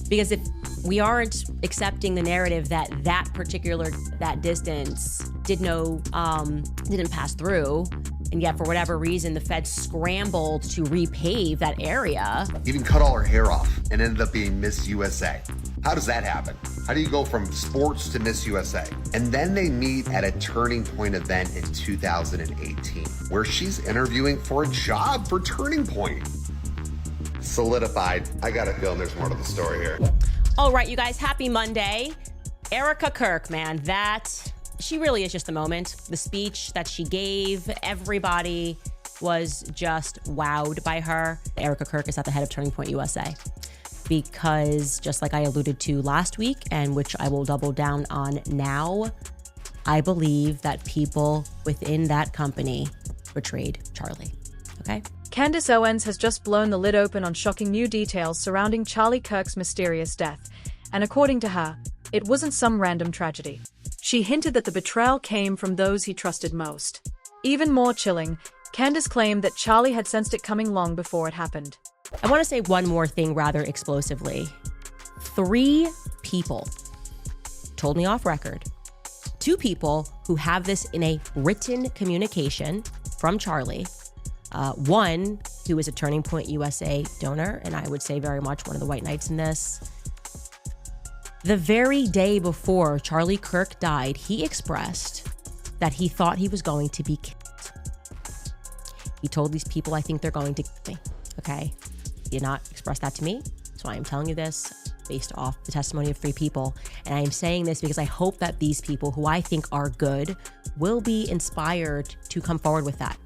Because if we aren't accepting the narrative that that distance didn't pass through, and yet for whatever reason, the feds scrambled to repave that area. Even cut all her hair off and ended up being Miss USA. How does that happen? How do you go from sports to Miss USA? And then they meet at a Turning Point event in 2018, where she's interviewing for a job for Turning Point. Solidified. I got a feeling there's more to the story here. All right, you guys, happy Monday. Erica Kirk, man, she really is just the moment. The speech that she gave, everybody was just wowed by her. Erica Kirk is at the head of Turning Point USA because, just like I alluded to last week, and which I will double down on now, I believe that people within that company betrayed Charlie, okay? Candice Owens has just blown the lid open on shocking new details surrounding Charlie Kirk's mysterious death, and according to her, it wasn't some random tragedy. She hinted that the betrayal came from those he trusted most. Even more chilling, Candice claimed that Charlie had sensed it coming long before it happened. I want to say one more thing rather explosively. 3 people told me off record. 2 people who have this in a written communication from Charlie. One who is a Turning Point USA donor, and I would say very much one of the white knights in this. The very day before Charlie Kirk died, he expressed that he thought he was going to be killed. He told these people, I think they're going to kill me, okay? He did not express that to me, so I am telling you this based off the testimony of 3 people. And I am saying this because I hope that these people, who I think are good, will be inspired to come forward with that.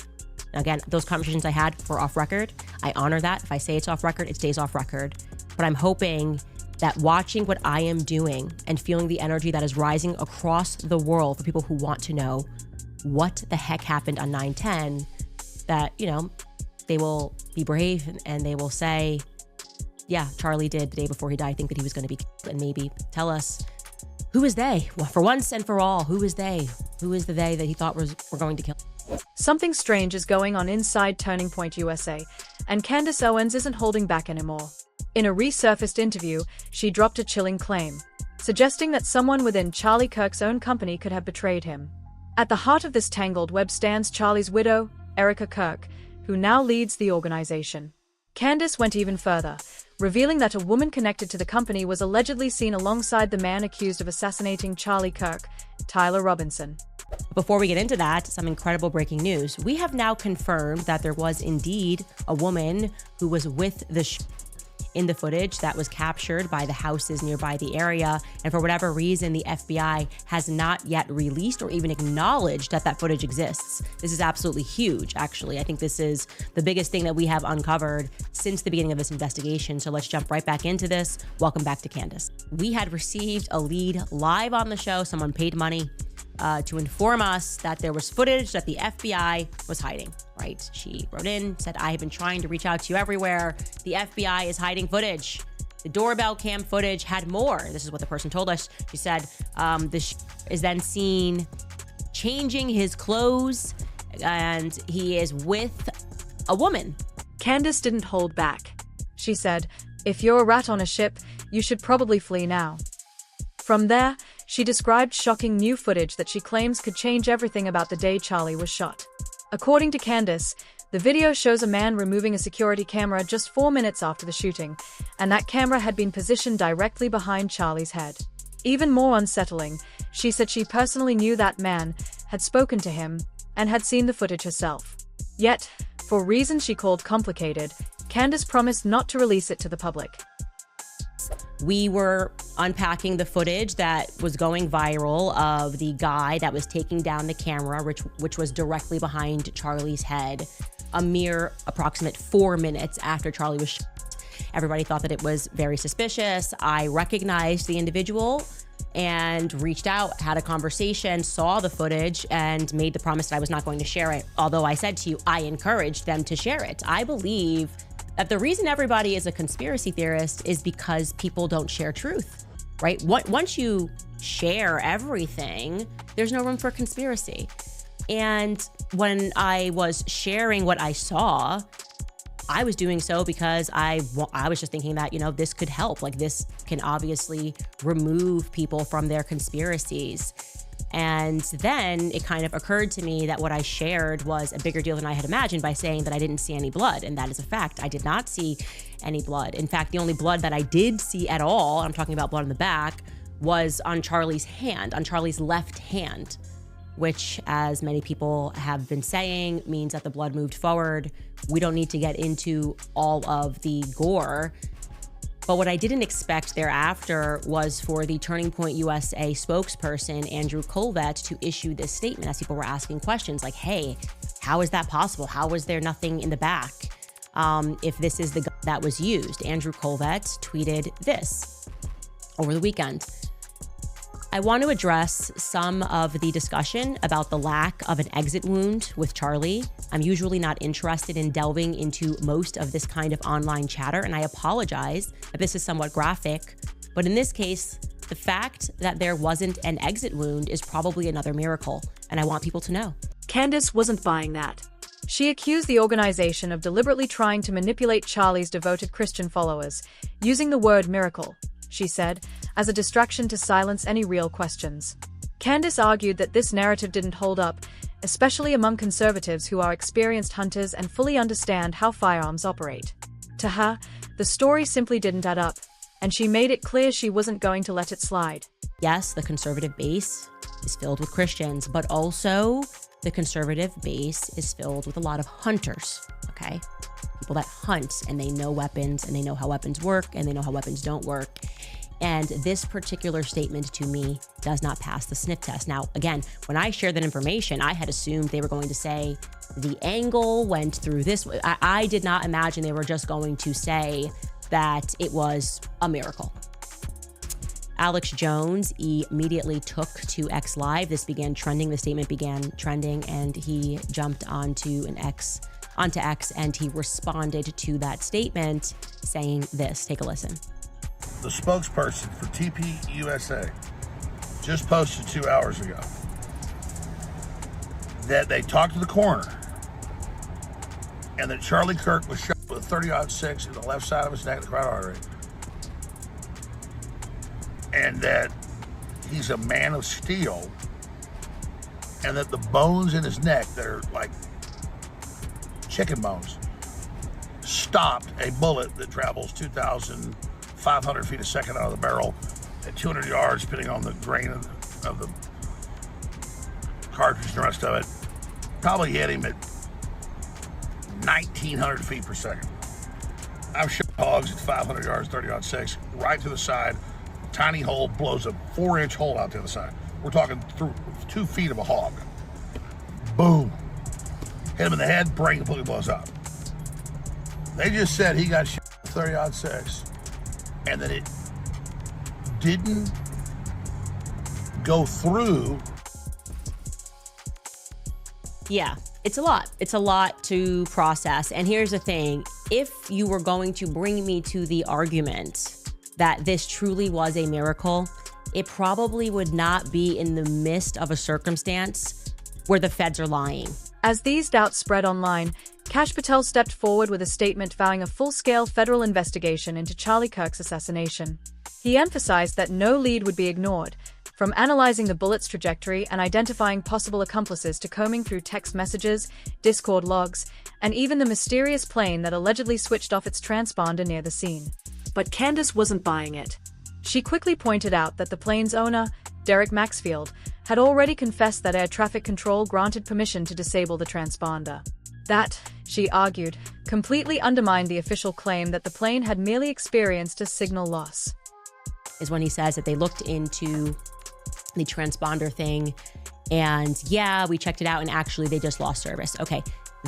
Again, those conversations I had were off record. I honor that. If I say it's off record, it stays off record. But I'm hoping that watching what I am doing and feeling the energy that is rising across the world for people who want to know what the heck happened on 9/10, that, they will be brave and they will say, yeah, Charlie did the day before he died think that he was going to be killed, and maybe tell us, who is they? Well, for once and for all, who is they? Who is the they that he thought were going to kill? Something strange is going on inside Turning Point USA, and Candice Owens isn't holding back anymore. In a resurfaced interview, she dropped a chilling claim, suggesting that someone within Charlie Kirk's own company could have betrayed him. At the heart of this tangled web stands Charlie's widow, Erica Kirk, who now leads the organization. Candice went even further, revealing that a woman connected to the company was allegedly seen alongside the man accused of assassinating Charlie Kirk, Tyler Robinson. Before we get into that, some incredible breaking news. We have now confirmed that there was indeed a woman who was with in the footage that was captured by the houses nearby the area. And for whatever reason, the FBI has not yet released or even acknowledged that footage exists. This is absolutely huge, actually. I think this is the biggest thing that we have uncovered since the beginning of this investigation. So let's jump right back into this. Welcome back to Candice. We had received a lead live on the show. Someone paid money to inform us that there was footage that the FBI was hiding, right? She wrote in, said, I have been trying to reach out to you everywhere. The FBI is hiding footage. The doorbell cam footage had more. This is what the person told us. She said, this is then seen changing his clothes, and he is with a woman. Candice didn't hold back. She said, if you're a rat on a ship, you should probably flee now. From there, she described shocking new footage that she claims could change everything about the day Charlie was shot. According to Candice, the video shows a man removing a security camera just 4 minutes after the shooting, and that camera had been positioned directly behind Charlie's head. Even more unsettling, she said she personally knew that man, had spoken to him, and had seen the footage herself. Yet, for reasons she called complicated, Candice promised not to release it to the public. We were unpacking the footage that was going viral of the guy that was taking down the camera, which was directly behind Charlie's head, a mere approximate 4 minutes after Charlie was shot. Everybody thought that it was very suspicious. I recognized the individual and reached out, had a conversation, saw the footage, and made the promise that I was not going to share it. Although I said to you, I encouraged them to share it. I believe that the reason everybody is a conspiracy theorist is because people don't share truth, right? Once you share everything, there's no room for conspiracy. And when I was sharing what I saw, I was doing so because I was just thinking that, this could help. Like, this can obviously remove people from their conspiracies. And then it kind of occurred to me that what I shared was a bigger deal than I had imagined by saying that I didn't see any blood. And that is a fact. I did not see any blood. In fact, the only blood that I did see at all, I'm talking about blood on the back, was on Charlie's hand, on Charlie's left hand, which, as many people have been saying, means that the blood moved forward. We don't need to get into all of the gore. But what I didn't expect thereafter was for the Turning Point USA spokesperson, Andrew Colvett, to issue this statement as people were asking questions like, hey, how is that possible? How was there nothing in the back if this is the gun that was used? Andrew Colvett tweeted this over the weekend. I want to address some of the discussion about the lack of an exit wound with Charlie. I'm usually not interested in delving into most of this kind of online chatter, and I apologize if this is somewhat graphic. But in this case, the fact that there wasn't an exit wound is probably another miracle, and I want people to know. Candice wasn't buying that. She accused the organization of deliberately trying to manipulate Charlie's devoted Christian followers, using the word miracle, she said, as a distraction to silence any real questions. Candice argued that this narrative didn't hold up, especially among conservatives who are experienced hunters and fully understand how firearms operate. To her, the story simply didn't add up, and she made it clear she wasn't going to let it slide. Yes, the conservative base is filled with Christians, but also the conservative base is filled with a lot of hunters, okay? People that hunt, and they know weapons, and they know how weapons work, and they know how weapons don't work. And this particular statement to me does not pass the sniff test. Now, again, when I shared that information, I had assumed they were going to say the angle went through this way. I did not imagine they were just going to say that it was a miracle. Alex Jones immediately took to X Live. This began trending. The statement began trending, and he jumped onto X, and he responded to that statement saying this. Take a listen. The spokesperson for TP USA just posted 2 hours ago that they talked to the coroner and that Charlie Kirk was shot with a 30-06 in the left side of his neck, the carotid artery, and that he's a man of steel, and that the bones in his neck that are like chicken bones stopped a bullet that travels 2,500 feet a second out of the barrel at 200 yards, depending on the grain of the cartridge and the rest of it. Probably hit him at 1,900 feet per second. I've shot hogs at 500 yards, 30-06, right to the side. Tiny hole, blows a 4-inch hole out the other side. We're talking through 2 feet of a hog. Boom. Hit him in the head, brain completely blows up. They just said he got shot with 30-06 and that it didn't go through. Yeah, it's a lot. It's a lot to process. And here's the thing. If you were going to bring me to the argument that this truly was a miracle, it probably would not be in the midst of a circumstance where the feds are lying. As these doubts spread online, Kash Patel stepped forward with a statement vowing a full-scale federal investigation into Charlie Kirk's assassination. He emphasized that no lead would be ignored, from analyzing the bullet's trajectory and identifying possible accomplices to combing through text messages, Discord logs, and even the mysterious plane that allegedly switched off its transponder near the scene. But Candice wasn't buying it. She quickly pointed out that the plane's owner, Derek Maxfield, had already confessed that air traffic control granted permission to disable the transponder. That, she argued, completely undermined the official claim that the plane had merely experienced a signal loss. Is when he says that they looked into the transponder thing and yeah, we checked it out and actually they just lost service. Okay,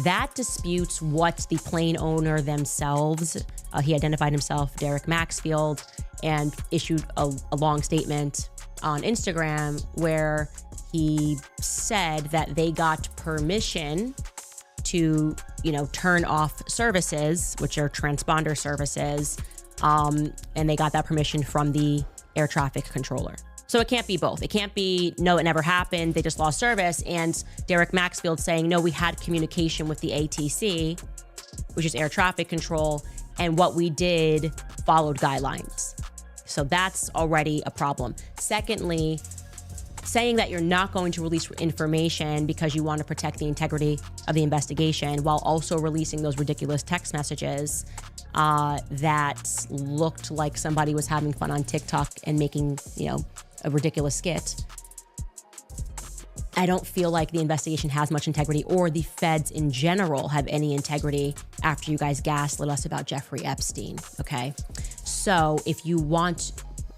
that disputes what the plane owner themselves, he identified himself, Derek Maxfield, and issued a long statement on Instagram where he said that they got permission to, turn off services, which are transponder services, and they got that permission from the air traffic controller. So it can't be both. It can't be, no, it never happened, they just lost service, and Derek Maxfield saying, no, we had communication with the ATC. which is air traffic control, and what we did followed guidelines. So that's already a problem. Secondly, saying that you're not going to release information because you want to protect the integrity of the investigation while also releasing those ridiculous text messages that looked like somebody was having fun on TikTok and making, a ridiculous skit. I don't feel like the investigation has much integrity, or the feds in general have any integrity after you guys gaslit us about Jeffrey Epstein, okay? So if you want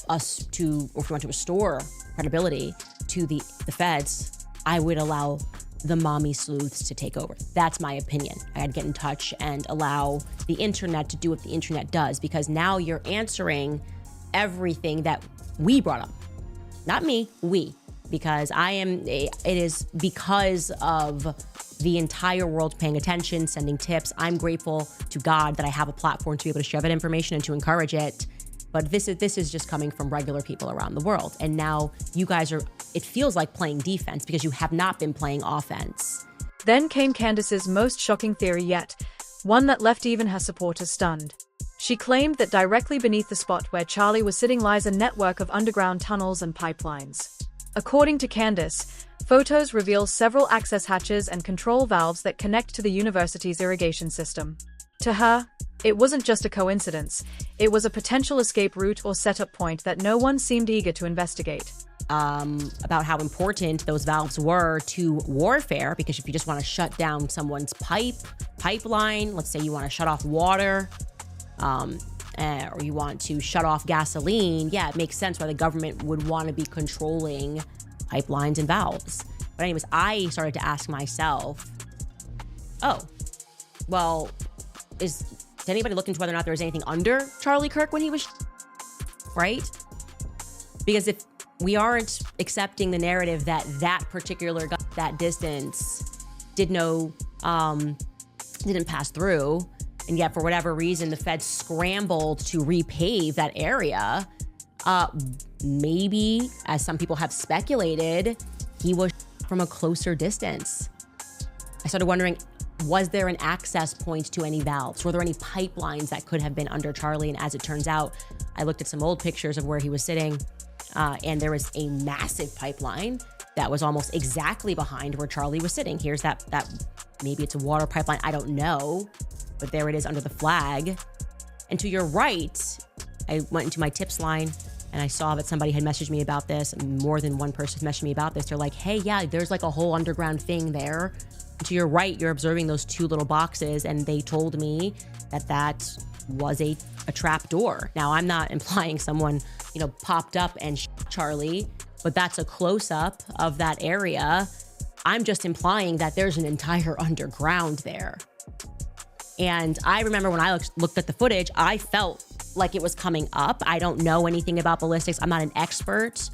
us to, or if you want to restore credibility to the feds, I would allow the mommy sleuths to take over. That's my opinion. I had to get in touch and allow the internet to do what the internet does, because now you're answering everything that we brought up. Not me, we. Because it is because of the entire world paying attention, sending tips. I'm grateful to God that I have a platform to be able to share that information and to encourage it. But this is just coming from regular people around the world. And now you guys it feels like playing defense because you have not been playing offense. Then came Candice's most shocking theory yet, one that left even her supporters stunned. She claimed that directly beneath the spot where Charlie was sitting lies a network of underground tunnels and pipelines. According to Candice, photos reveal several access hatches and control valves that connect to the university's irrigation system. To her, it wasn't just a coincidence, it was a potential escape route or setup point that no one seemed eager to investigate. About how important those valves were to warfare, because if you just want to shut down someone's pipeline, let's say you want to shut off water, or you want to shut off gasoline, yeah, it makes sense why the government would want to be controlling pipelines and valves. But anyways, I started to ask myself, did anybody look into whether or not there was anything under Charlie Kirk when he was right? Because if we aren't accepting the narrative that that particular guy, that distance didn't pass through, and yet for whatever reason the feds scrambled to repave that area, maybe, as some people have speculated, he was from a closer distance. I started wondering, was there an access point to any valves? Were there any pipelines that could have been under Charlie? And as it turns out, I looked at some old pictures of where he was sitting, and there was a massive pipeline that was almost exactly behind where Charlie was sitting. Here's that maybe it's a water pipeline, I don't know, but there it is under the flag. And to your right, I went into my tips line and I saw that somebody had messaged me about this, and more than one person messaged me about this. They're like, hey, yeah, there's like a whole underground thing there. And to your right, you're observing those two little boxes, and they told me that was a trap door. Now, I'm not implying someone, popped up and Charlie, but that's a close-up of that area. I'm just implying that there's an entire underground there. And I remember when I looked at the footage, I felt like it was coming up. I don't know anything about ballistics. I'm not an expert.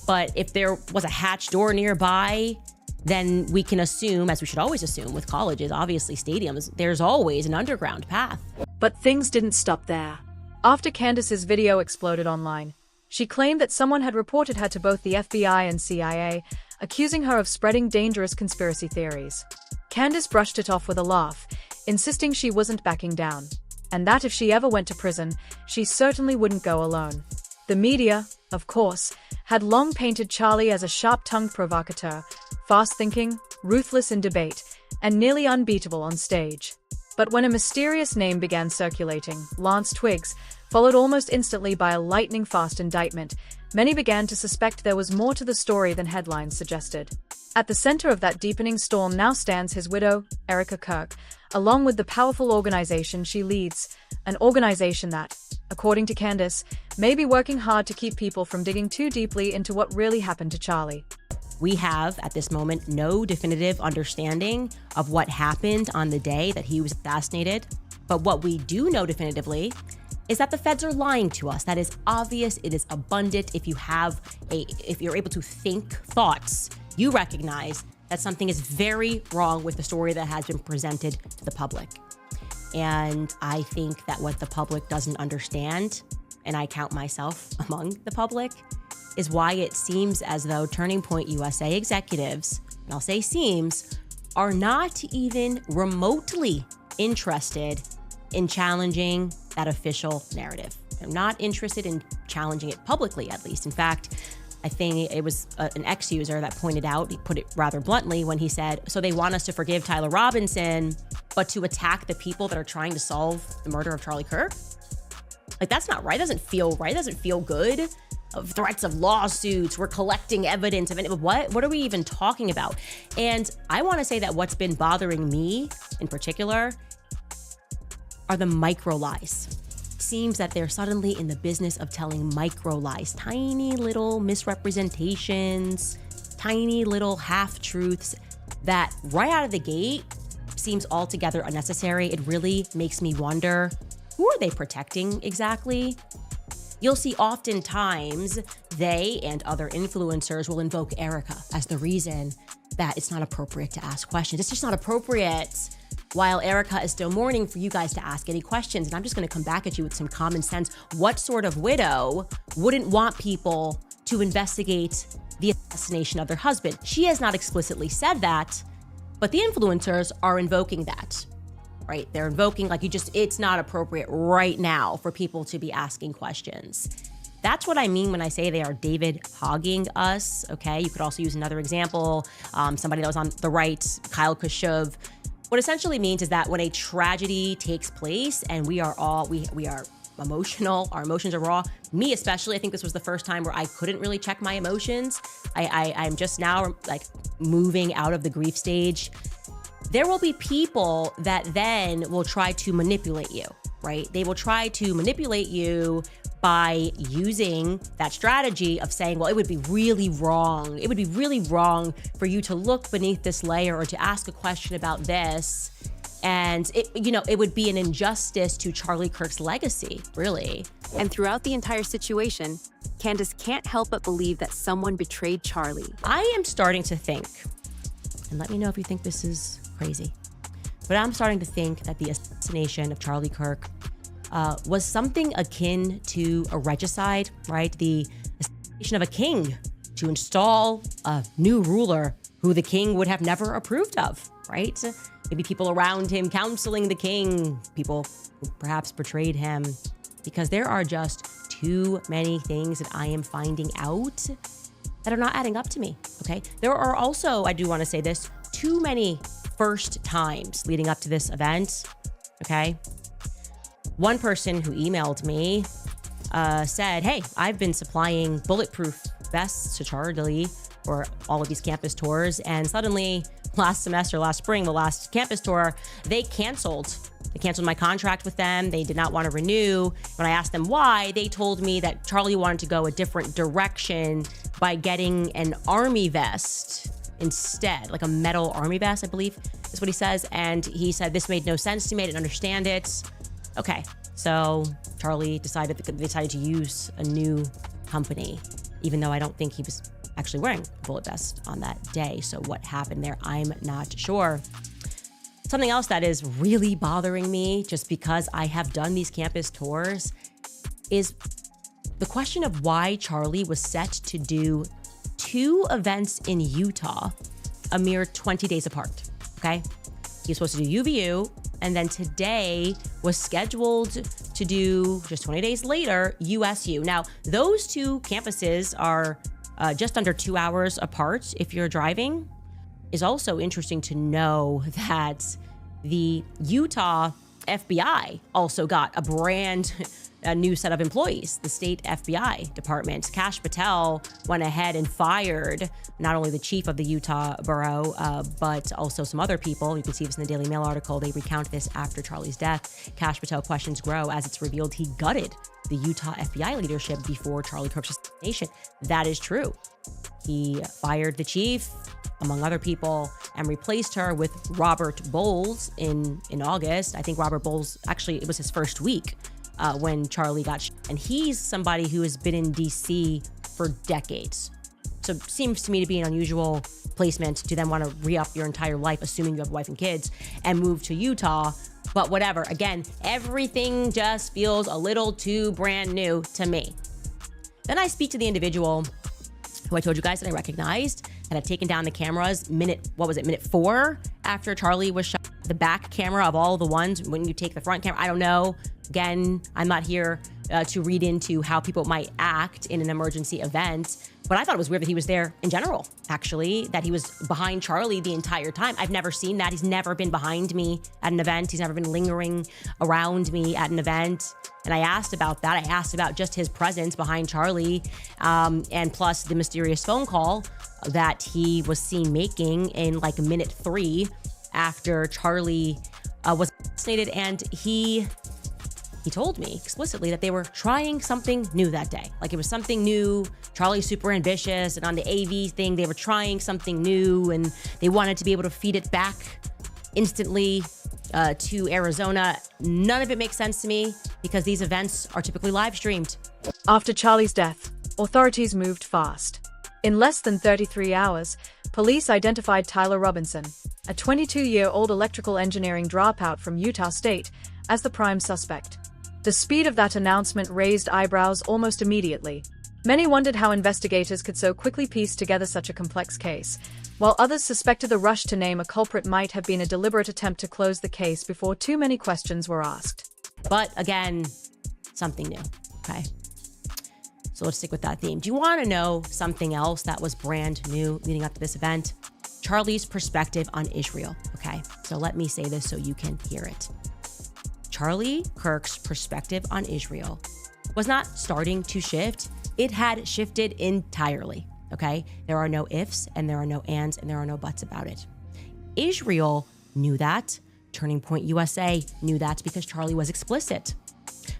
But if there was a hatch door nearby, then we can assume, as we should always assume with colleges, obviously stadiums, there's always an underground path. But things didn't stop there. After Candice's video exploded online, she claimed that someone had reported her to both the FBI and CIA, accusing her of spreading dangerous conspiracy theories. Candice brushed it off with a laugh, insisting she wasn't backing down, and that if she ever went to prison, she certainly wouldn't go alone. The media, of course, had long painted Charlie as a sharp-tongued provocateur, fast-thinking, ruthless in debate, and nearly unbeatable on stage. But when a mysterious name began circulating, Lance Twiggs, followed almost instantly by a lightning-fast indictment, many began to suspect there was more to the story than headlines suggested. At the center of that deepening storm now stands his widow, Erica Kirk, along with the powerful organization she leads, an organization that, according to Candice, may be working hard to keep people from digging too deeply into what really happened to Charlie. We have, at this moment, no definitive understanding of what happened on the day that he was assassinated. But what we do know definitively is that the feds are lying to us. That is obvious. It is abundant. If you're able to think thoughts, you recognize that something is very wrong with the story that has been presented to the public. And I think that what the public doesn't understand, and I count myself among the public, is why it seems as though Turning Point USA executives, and I'll say seems, are not even remotely interested in challenging that official narrative. They're not interested in challenging it publicly, at least. In fact, I think it was an ex-user that pointed out, he put it rather bluntly when he said, so they want us to forgive Tyler Robinson, but to attack the people that are trying to solve the murder of Charlie Kirk? Like, that's not right. It doesn't feel right. It doesn't feel good. Of threats of lawsuits, we're collecting evidence of it. What are we even talking about? And I want to say that what's been bothering me in particular are the micro lies. Seems that they're suddenly in the business of telling micro lies, tiny little misrepresentations, tiny little half-truths that right out of the gate seems altogether unnecessary. It really makes me wonder, who are they protecting exactly? You'll see oftentimes they and other influencers will invoke Erica as the reason that it's not appropriate to ask questions. It's just not appropriate while Erica is still mourning for you guys to ask any questions. And I'm just going to come back at you with some common sense. What sort of widow wouldn't want people to investigate the assassination of their husband? She has not explicitly said that, but the influencers are invoking that. Right? They're invoking it's not appropriate right now for people to be asking questions. That's what I mean when I say they are David hogging us, okay? You could also use another example, somebody that was on the right, Kyle Khrushchev. What essentially means is that when a tragedy takes place and we are emotional, our emotions are raw, me especially, I think this was the first time where I couldn't really check my emotions. I'm just now like moving out of the grief stage. There will be people that then will try to manipulate you, right? They will try to manipulate you by using that strategy of saying, well, it would be really wrong. It would be really wrong for you to look beneath this layer or to ask a question about this. And it would be an injustice to Charlie Kirk's legacy, really. And throughout the entire situation, Candice can't help but believe that someone betrayed Charlie. I am starting to think, and let me know if you think this is crazy, but I'm starting to think that the assassination of Charlie Kirk was something akin to a regicide, right? The assassination of a king to install a new ruler who the king would have never approved of, right? Maybe people around him counseling the king, people who perhaps betrayed him, because there are just too many things that I am finding out that are not adding up to me, okay? There are also, I do want to say this, too many first times leading up to this event, okay? One person who emailed me said, hey, I've been supplying bulletproof vests to Charlie for all of these campus tours, and suddenly last spring, the last campus tour, they canceled my contract with them. They did not want to renew. When I asked them why, they told me that Charlie wanted to go a different direction by getting an army vest instead, like a metal army vest, I believe is what he says. And he said, this made no sense to me. I didn't understand it. Okay, so Charlie decided to use a new company, even though I don't think he was actually wearing a bullet vest on that day. So what happened there, I'm not sure. Something else that is really bothering me, just because I have done these campus tours, is the question of why Charlie was set to do 2 events in Utah a mere 20 days apart, okay? He was supposed to do UVU, and then today was scheduled to do, just 20 days later, USU. Now, those 2 campuses are just under 2 hours apart if you're driving. Is also interesting to know that the Utah FBI also got a brand new set of employees. The state FBI department, Kash Patel, went ahead and fired not only the chief of the Utah borough, but also some other people. You can see this in the Daily Mail article. They recount this after Charlie's death. Kash Patel questions grow as it's revealed he gutted the Utah FBI leadership before Charlie Kirk's assassination. That is true. He fired the chief, among other people, and replaced her with Robert Bowles in August. I think Robert Bowles, actually, it was his first week when Charlie got shot. And he's somebody who has been in DC for decades. So it seems to me to be an unusual placement to then want to re-up your entire life, assuming you have a wife and kids, and move to Utah. But whatever, again, everything just feels a little too brand new to me. Then I speak to the individual who I told you guys that I recognized, that had taken down the cameras minute 4 after Charlie was shot. the back camera of all the ones when you take the front camera. I don't know. Again, I'm not here to read into how people might act in an emergency event, but I thought it was weird that he was there in general, actually, that he was behind Charlie the entire time. I've never seen that. He's never been behind me at an event. He's never been lingering around me at an event. And I asked about that. I asked about just his presence behind Charlie, and plus the mysterious phone call that he was seen making in like minute 3 after Charlie was assassinated. And he told me explicitly that they were trying something new that day. Like it was something new. Charlie's super ambitious, and on the AV thing, they were trying something new, and they wanted to be able to feed it back instantly to Arizona. None of it makes sense to me because these events are typically live streamed. After Charlie's death, authorities moved fast. In less than 33 hours, police identified Tyler Robinson, a 22-year-old electrical engineering dropout from Utah State, as the prime suspect. The speed of that announcement raised eyebrows almost immediately. Many wondered how investigators could so quickly piece together such a complex case, while others suspected the rush to name a culprit might have been a deliberate attempt to close the case before too many questions were asked. But again, something new, okay? So let's stick with that theme. Do you want to know something else that was brand new leading up to this event? Charlie's perspective on Israel, okay? So let me say this so you can hear it. Charlie Kirk's perspective on Israel was not starting to shift. It had shifted entirely, okay? There are no ifs and there are no ands and there are no buts about it. Israel knew that. Turning Point USA knew that because Charlie was explicit.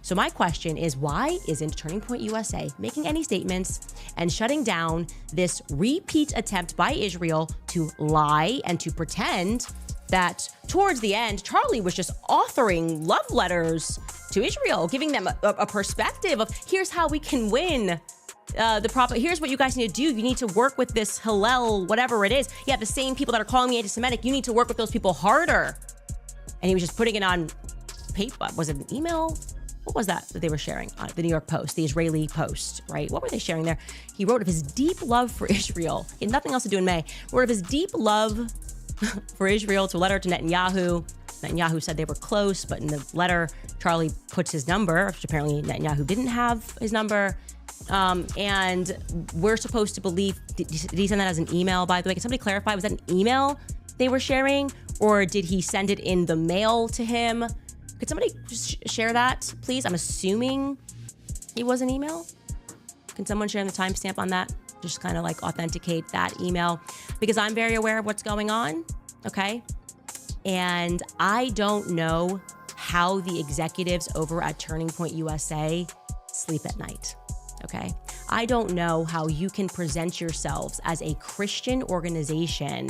So my question is, why isn't Turning Point USA making any statements and shutting down this repeat attempt by Israel to lie and to pretend that towards the end, Charlie was just authoring love letters to Israel, giving them a perspective of here's how we can win here's what you guys need to do. You need to work with this Hillel, whatever it is. Yeah, the same people that are calling me anti-Semitic, you need to work with those people harder. And he was just putting it on paper. Was it an email? What was that they were sharing? The New York Post, the Israeli Post, right? What were they sharing there? He wrote of his deep love for Israel. He had nothing else to do in May. Wrote of his deep love for Israel to a letter to Netanyahu. Netanyahu said they were close, but in the letter, Charlie puts his number, which apparently Netanyahu didn't have his number. And we're supposed to believe, did he send that as an email, by the way? Can somebody clarify? Was that an email they were sharing? Or did he send it in the mail to him? Could somebody share that, please? I'm assuming it was an email. Can someone share the timestamp on that? Just kind of like authenticate that email, because I'm very aware of what's going on, okay? And I don't know how the executives over at Turning Point USA sleep at night, okay? I don't know how you can present yourselves as a Christian organization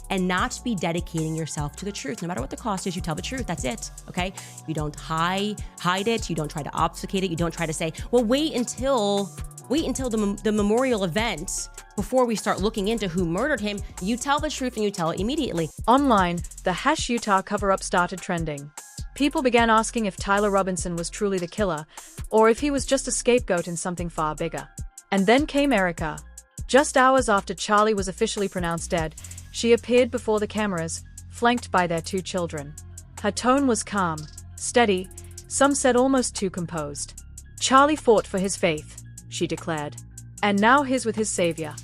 and not be dedicating yourself to the truth. No matter what the cost is, you tell the truth. That's it, okay? You don't hide it. You don't try to obfuscate it. You don't try to say, well, wait until the memorial event before we start looking into who murdered him. You tell the truth and you tell it immediately. Online, the #Utah cover-up started trending. People began asking if Tyler Robinson was truly the killer, or if he was just a scapegoat in something far bigger. And then came Erica. Just hours after Charlie was officially pronounced dead, she appeared before the cameras, flanked by their 2 children. Her tone was calm, steady, some said almost too composed. Charlie fought for his faith, she declared, and now he's with his savior.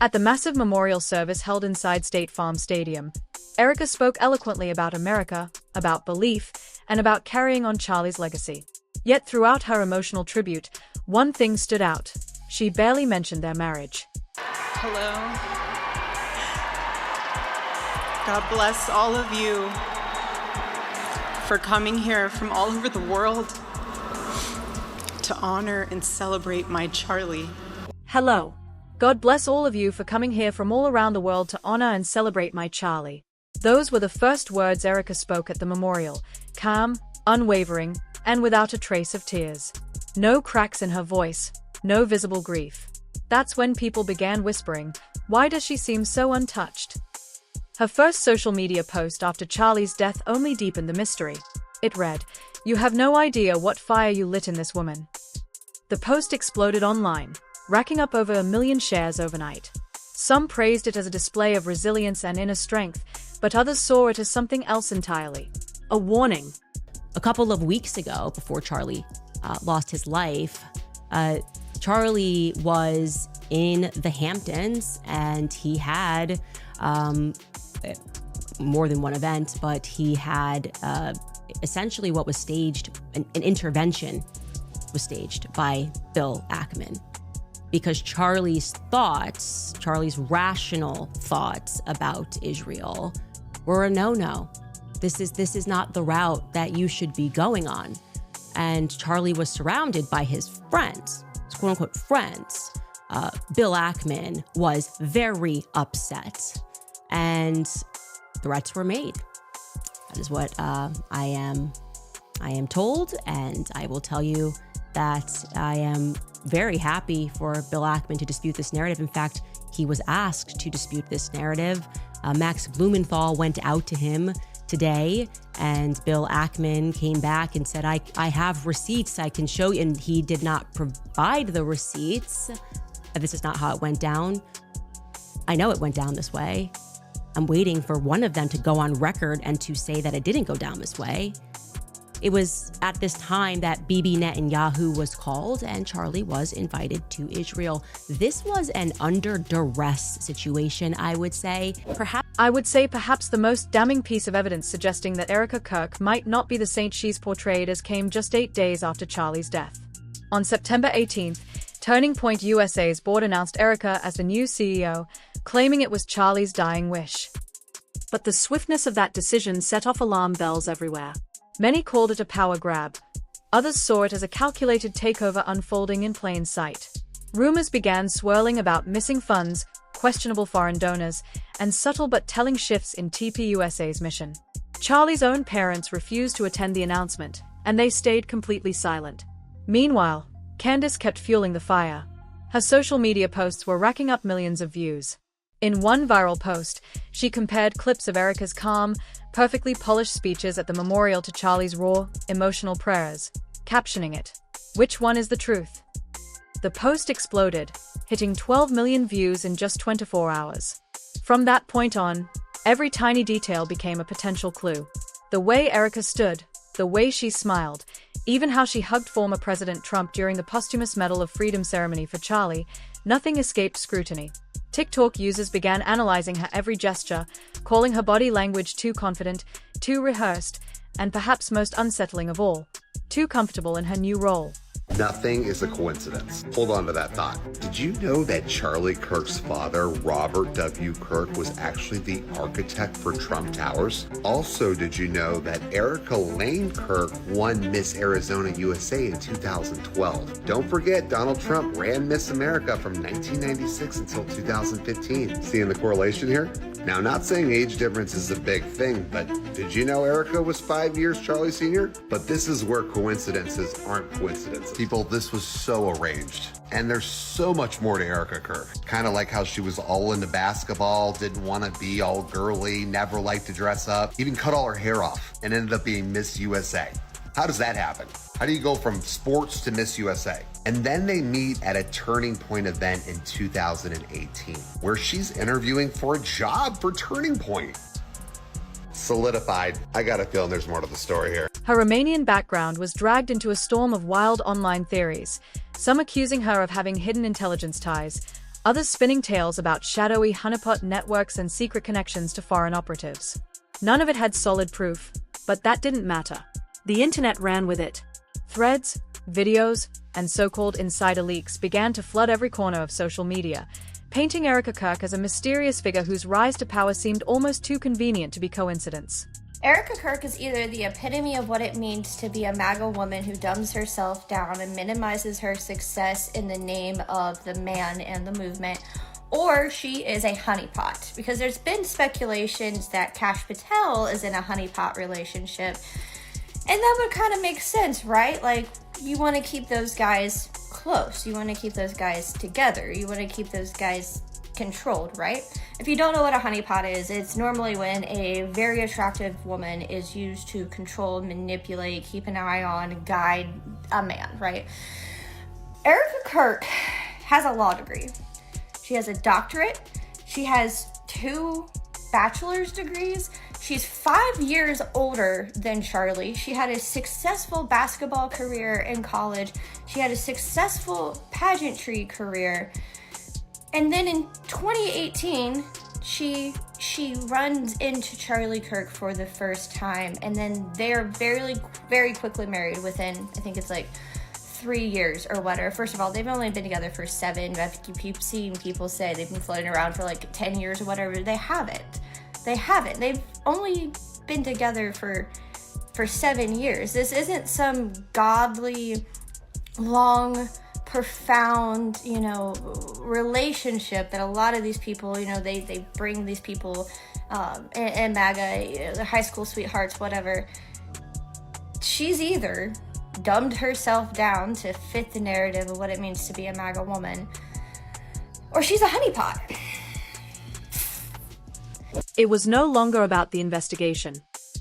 At the massive memorial service held inside State Farm Stadium, Erica spoke eloquently about America, about belief, and about carrying on Charlie's legacy. Yet throughout her emotional tribute, one thing stood out. She barely mentioned their marriage. Hello. God bless all of you for coming here from all over the world to honor and celebrate my Charlie. Hello. God bless all of you for coming here from all around the world to honor and celebrate my Charlie. Those were the first words Erica spoke at the memorial, calm, unwavering, and without a trace of tears. No cracks in her voice, no visible grief. That's when people began whispering, why does she seem so untouched? Her first social media post after Charlie's death only deepened the mystery. It read, "You have no idea what fire you lit in this woman." The post exploded online, racking up over 1 million shares overnight. Some praised it as a display of resilience and inner strength, but others saw it as something else entirely. A warning. A couple of weeks ago, before Charlie lost his life, Charlie was in the Hamptons, and he had more than one event, but he had essentially what was staged, an intervention was staged by Bill Ackman, because Charlie's rational thoughts about Israel were a no-no. This is not the route that you should be going on. And Charlie was surrounded by his friends, his quote-unquote friends. Bill Ackman was very upset, and threats were made. That is what I am told, and I will tell you that I am very happy for Bill Ackman to dispute this narrative. In fact, he was asked to dispute this narrative. Max Blumenthal went out to him today, and Bill Ackman came back and said, I have receipts I can show you, and he did not provide the receipts. This is not how it went down. I know it went down this way. I'm waiting for one of them to go on record and to say that it didn't go down this way. It was at this time that Bibi Netanyahu was called and Charlie was invited to Israel. This was an under duress situation, I would say. Perhaps the most damning piece of evidence suggesting that Erica Kirk might not be the saint she's portrayed as came just 8 days after Charlie's death. On September 18th, Turning Point USA's board announced Erica as the new CEO, claiming it was Charlie's dying wish. But the swiftness of that decision set off alarm bells everywhere. Many called it a power grab. Others saw it as a calculated takeover unfolding in plain sight. Rumors began swirling about missing funds, questionable foreign donors, and subtle but telling shifts in TPUSA's mission. Charlie's own parents refused to attend the announcement, and they stayed completely silent. Meanwhile, Candice kept fueling the fire. Her social media posts were racking up millions of views. In one viral post, she compared clips of Erica's calm, perfectly polished speeches at the memorial to Charlie's raw, emotional prayers, captioning it, "Which one is the truth?" The post exploded, hitting 12 million views in just 24 hours. From that point on, every tiny detail became a potential clue. The way Erica stood, the way she smiled, even how she hugged former President Trump during the posthumous Medal of Freedom ceremony for Charlie, nothing escaped scrutiny. TikTok users began analyzing her every gesture, calling her body language too confident, too rehearsed, and perhaps most unsettling of all, too comfortable in her new role. Nothing is a coincidence. Hold on to that thought. Did you know that Charlie Kirk's father, Robert W. Kirk, was actually the architect for Trump Towers? Also, did you know that Erica Lane Kirk won Miss Arizona USA in 2012? Don't forget, Donald Trump ran Miss America from 1996 until 2015. Seeing the correlation here? Now, not saying age difference is a big thing, but did you know Erica was 5 years Charlie Sr.? But this is where coincidences aren't coincidences. People, this was so arranged. And there's so much more to Erica Kirk. Kind of like how she was all into basketball, didn't want to be all girly, never liked to dress up, even cut all her hair off, and ended up being Miss USA. How does that happen? How do you go from sports to Miss USA? And then they meet at a Turning Point event in 2018, where she's interviewing for a job for Turning Point. Solidified. I got a feeling there's more to the story here. Her Romanian background was dragged into a storm of wild online theories, some accusing her of having hidden intelligence ties, others spinning tales about shadowy honeypot networks and secret connections to foreign operatives. None of it had solid proof, but that didn't matter. The internet ran with it. Threads, videos, and so-called insider leaks began to flood every corner of social media, painting Erica Kirk as a mysterious figure whose rise to power seemed almost too convenient to be coincidence. Erica Kirk is either the epitome of what it means to be a MAGA woman who dumbs herself down and minimizes her success in the name of the man and the movement, or she is a honeypot, because there's been speculations that Kash Patel is in a honeypot relationship. And that would kind of make sense, right? Like, you want to keep those guys close. You want to keep those guys together. You want to keep those guys controlled, right? If you don't know what a honeypot is, it's normally when a very attractive woman is used to control, manipulate, keep an eye on, guide a man, right? Erica Kirk has a law degree. She has a doctorate. She has 2 bachelor's degrees. She's 5 years older than Charlie. She had a successful basketball career in college. She had a successful pageantry career. And then in 2018, she runs into Charlie Kirk for the first time, and then they're very quickly married within, I think it's like 3 years or whatever. First of all, they've only been together for 7. I've keep seeing people say they've been floating around for like 10 years or whatever. They haven't. They've only been together for 7 years. This isn't some godly, long, profound, relationship that a lot of these people, they bring these people in MAGA, the high school sweethearts, whatever. She's either dumbed herself down to fit the narrative of what it means to be a MAGA woman, or she's a honeypot. It was no longer about the investigation.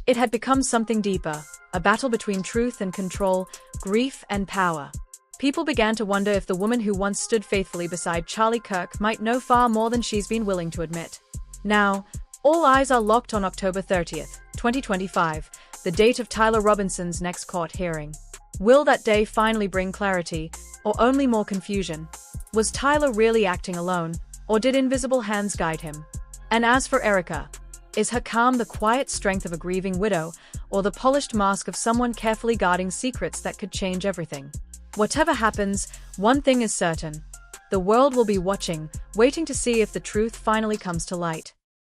It had become something deeper, a battle between truth and control, grief and power. People began to wonder if the woman who once stood faithfully beside Charlie Kirk might know far more than she's been willing to admit. Now, all eyes are locked on October 30th, 2025, the date of Tyler Robinson's next court hearing. Will that day finally bring clarity, or only more confusion? Was Tyler really acting alone, or did invisible hands guide him? And as for Erica, is her calm the quiet strength of a grieving widow, or the polished mask of someone carefully guarding secrets that could change everything? Whatever happens, one thing is certain. The world will be watching, waiting to see if the truth finally comes to light.